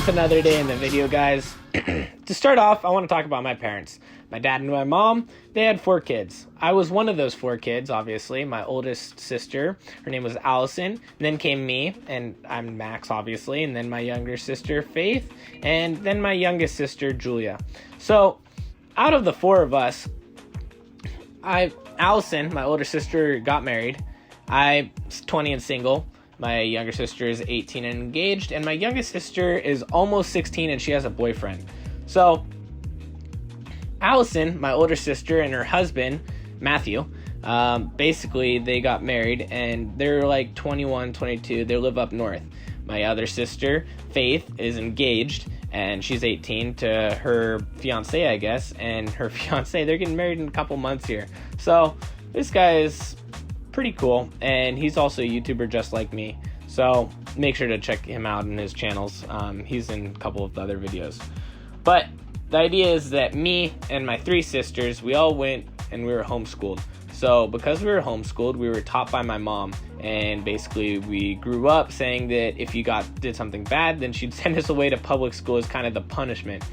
with another day in the video, guys. To start off, I want to talk about my parents. My dad and my mom, they had 4 kids. I was one of those 4 kids, obviously. My oldest sister, her name was Allison. And then came me, and I'm Max, obviously. And then my younger sister, Faith. And then my youngest sister, Julia. So, out of the 4 of us, Allison, my older sister, got married. I'm 20 and single. My younger sister is 18 and engaged, and my youngest sister is almost 16 and she has a boyfriend. So, Allison, my older sister, and her husband, Matthew, basically they got married and they're like 21, 22. They live up north. My other sister, Faith, is engaged and she's 18 to her fiance, I guess, and her fiance, they're getting married in a couple months here. So, this guy is pretty cool, and he's also a YouTuber just like me, so make sure to check him out in his channels. He's in a couple of the other videos. But the idea is that me and my 3 sisters, we all went and we were homeschooled. So because we were homeschooled, we were taught by my mom, and basically we grew up saying that if you did something bad, then she'd send us away to public school as kind of the punishment.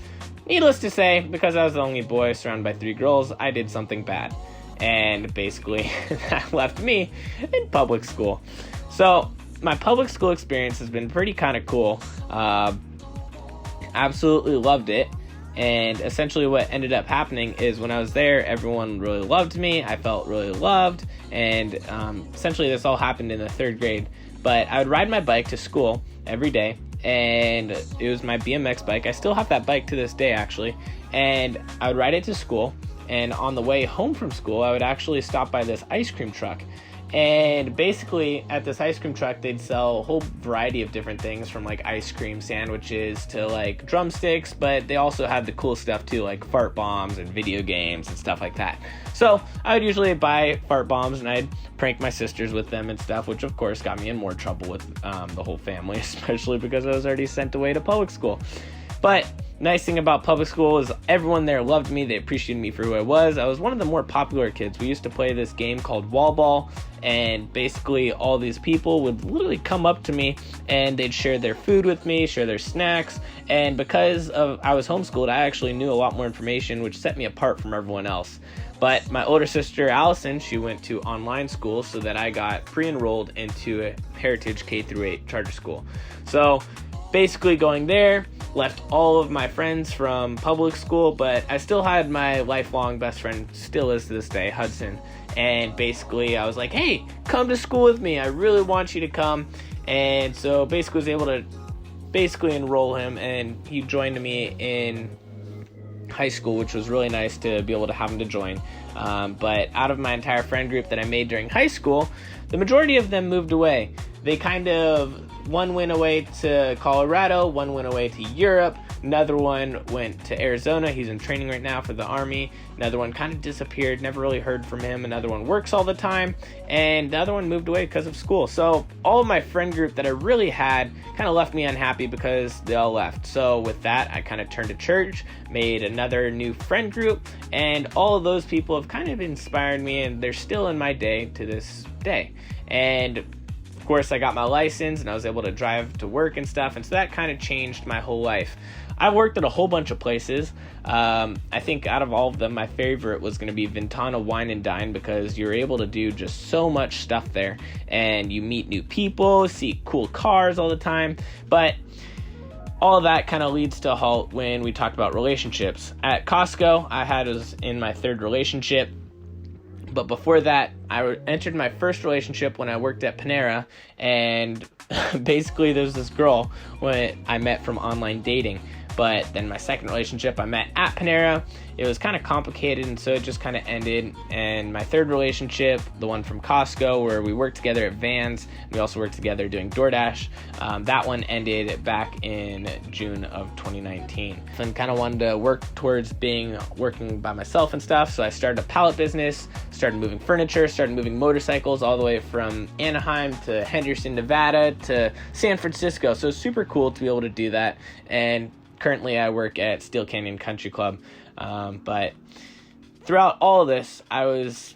Needless to say, because I was the only boy surrounded by 3 girls, I did something bad. And basically, that left me in public school. So, my public school experience has been pretty kind of cool. Absolutely loved it. And essentially what ended up happening is when I was there, everyone really loved me. I felt really loved. And essentially this all happened in the 3rd grade. But I would ride my bike to school every day. And it was my BMX bike. I still have that bike to this day, actually. And I would ride it to school. And on the way home from school, I would actually stop by this ice cream truck. And basically, at this ice cream truck, they'd sell a whole variety of different things, from like ice cream sandwiches to like drumsticks, but they also had the cool stuff too, like fart bombs and video games and stuff like that. So I would usually buy fart bombs and I'd prank my sisters with them and stuff, which of course got me in more trouble with the whole family, especially because I was already sent away to public school. But nice thing about public school is everyone there loved me. They appreciated me for who I was. I was one of the more popular kids. We used to play this game called wall ball, and basically all these people would literally come up to me and they'd share their food with me, share their snacks. And because I was homeschooled, I actually knew a lot more information, which set me apart from everyone else. But my older sister, Allison, she went to online school, so that I got pre-enrolled into a Heritage K-8 charter school. So basically going there, left all of my friends from public school, but I still had my lifelong best friend, still is to this day, Hudson. And basically I was like, hey, come to school with me. I really want you to come. And so basically was able to enroll him, and he joined me in high school, which was really nice to be able to have him to join. But out of my entire friend group that I made during high school, the majority of them moved away. They one went away to Colorado, one went away to Europe, another one went to Arizona. He's in training right now for the Army. Another one kind of disappeared, never really heard from him. Another one works all the time, and the other one moved away because of school. So all of my friend group that I really had kind of left me unhappy because they all left. So with that, I kind of turned to church, made another new friend group, and all of those people have kind of inspired me, and they're still in my day to this day. And of course, I got my license and I was able to drive to work and stuff, and so that kind of changed my whole life. I worked at a whole bunch of places. I think out of all of them, my favorite was going to be Ventana Wine and Dine, because you're able to do just so much stuff there, and you meet new people, see cool cars all the time. But all of that kind of leads to a halt when we talked about relationships. At COSTCO, I was in my 3rd relationship. But before that, I entered my first relationship when I worked at Panera, and basically there was this girl I met from online dating. But then my second relationship I met at Panera. It was kind of complicated, and so it just kind of ended. And my 3rd relationship, the one from Costco, where we worked together at Vans, we also worked together doing DoorDash, that one ended back in June of 2019. And kind of wanted to work towards working by myself and stuff, so I started a pallet business, started moving furniture, started moving motorcycles all the way from Anaheim to Henderson, Nevada to San Francisco. So it's super cool to be able to do that. And currently I work at Steel Canyon Country Club. But throughout all of this, I was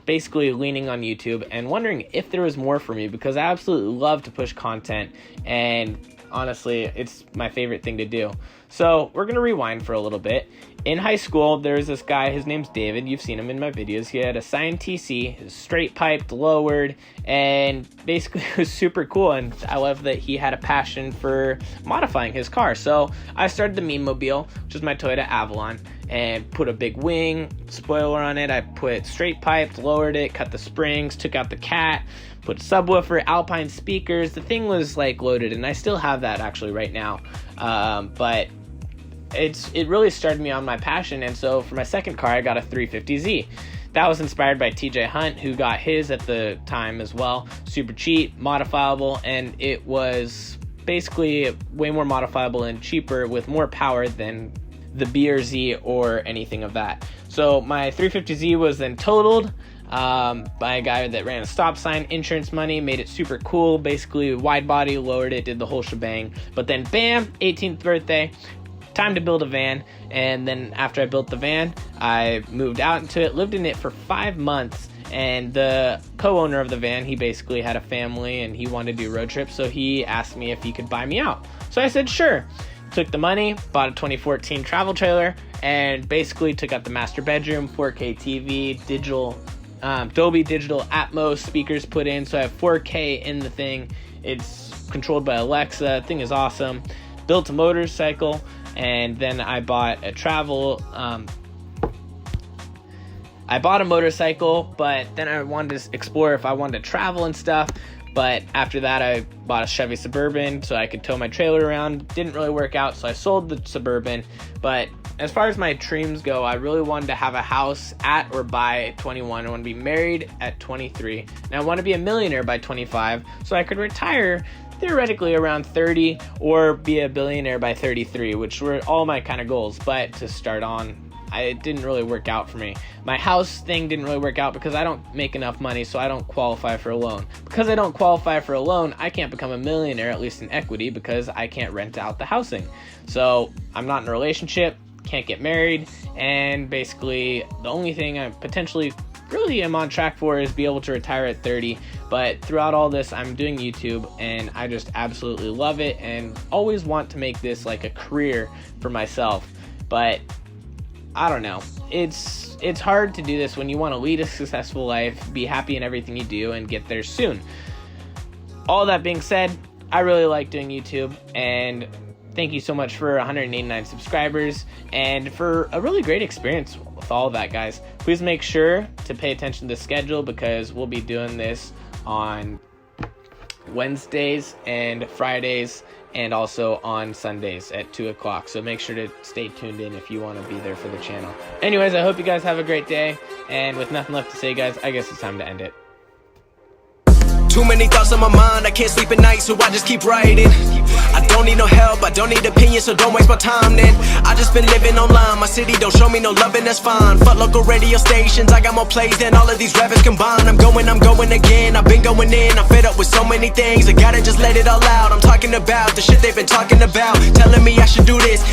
basically leaning on YouTube and wondering if there was more for me, because I absolutely love to push content, and honestly, it's my favorite thing to do. So we're going to rewind for a little bit. In high school, there's this guy, his name's David. You've seen him in my videos. He had a Scion TC, straight piped, lowered, and basically it was super cool. And I love that he had a passion for modifying his car. So I started the Meme Mobile, which is my Toyota Avalon, and put a big wing spoiler on it. I put straight piped, lowered it, cut the springs, took out the cat, put subwoofer, Alpine speakers. The thing was like loaded, and I still have that actually right now. But it really started me on my passion. And so for my second car, I got a 350Z. That was inspired by TJ Hunt, who got his at the time as well. Super cheap, modifiable, and it was basically way more modifiable and cheaper with more power than the BRZ or anything of that. So my 350Z was then totaled by a guy that ran a stop sign, insurance money, made it super cool, basically wide body, lowered it, did the whole shebang. But then bam, 18th birthday, time to build a van. And then after I built the van, I moved out into it, lived in it for 5 months. And the co-owner of the van, he basically had a family and he wanted to do road trips, so he asked me if he could buy me out. So I said sure. Took the money, bought a 2014 travel trailer, and basically took out the master bedroom, 4K TV, digital, Dolby Digital Atmos speakers put in, so I have 4K in the thing. It's controlled by Alexa. The thing is awesome. Built a motorcycle, and then I bought a travel. I bought a motorcycle, but then I wanted to explore if I wanted to travel and stuff. But after that, I bought a Chevy Suburban so I could tow my trailer around. Didn't really work out, so I sold the Suburban. But as far as my dreams go, I really wanted to have a house at or by 21. I want to be married at 23. And I want to be a millionaire by 25 so I could retire theoretically around 30 or be a billionaire by 33, which were all my kind of goals. But to start on, it didn't really work out for me. My house thing didn't really work out because I don't make enough money, so I don't qualify for a loan. Because I don't qualify for a loan, I can't become a millionaire, at least in equity, because I can't rent out the housing. So I'm not in a relationship, can't get married, and basically the only thing I potentially really am on track for is be able to retire at 30. But throughout all this, I'm doing YouTube, and I just absolutely love it and always want to make this like a career for myself. But I don't know. It's hard to do this when you want to lead a successful life, be happy in everything you do, and get there soon. All that being said, I really like doing YouTube, and thank you so much for 189 subscribers and for a really great experience with all of that, guys. Please make sure to pay attention to the schedule because we'll be doing this on Wednesdays and Fridays and also on Sundays at 2 o'clock. So make sure to stay tuned in if you want to be there for the channel. Anyways, I hope you guys have a great day. And with nothing left to say, guys, I guess it's time to end it. Too many thoughts on my mind, I can't sleep at night, so I just keep writing. I don't need no help, I don't need opinions, so don't waste my time then. I just been living online, my city don't show me no love and that's fine. Fuck local radio stations, I got more plays than all of these rappers combined. I'm going again, I've been going in, I'm fed up with so many things. I gotta just let it all out, I'm talking about the shit they've been talking about, telling me I should do this,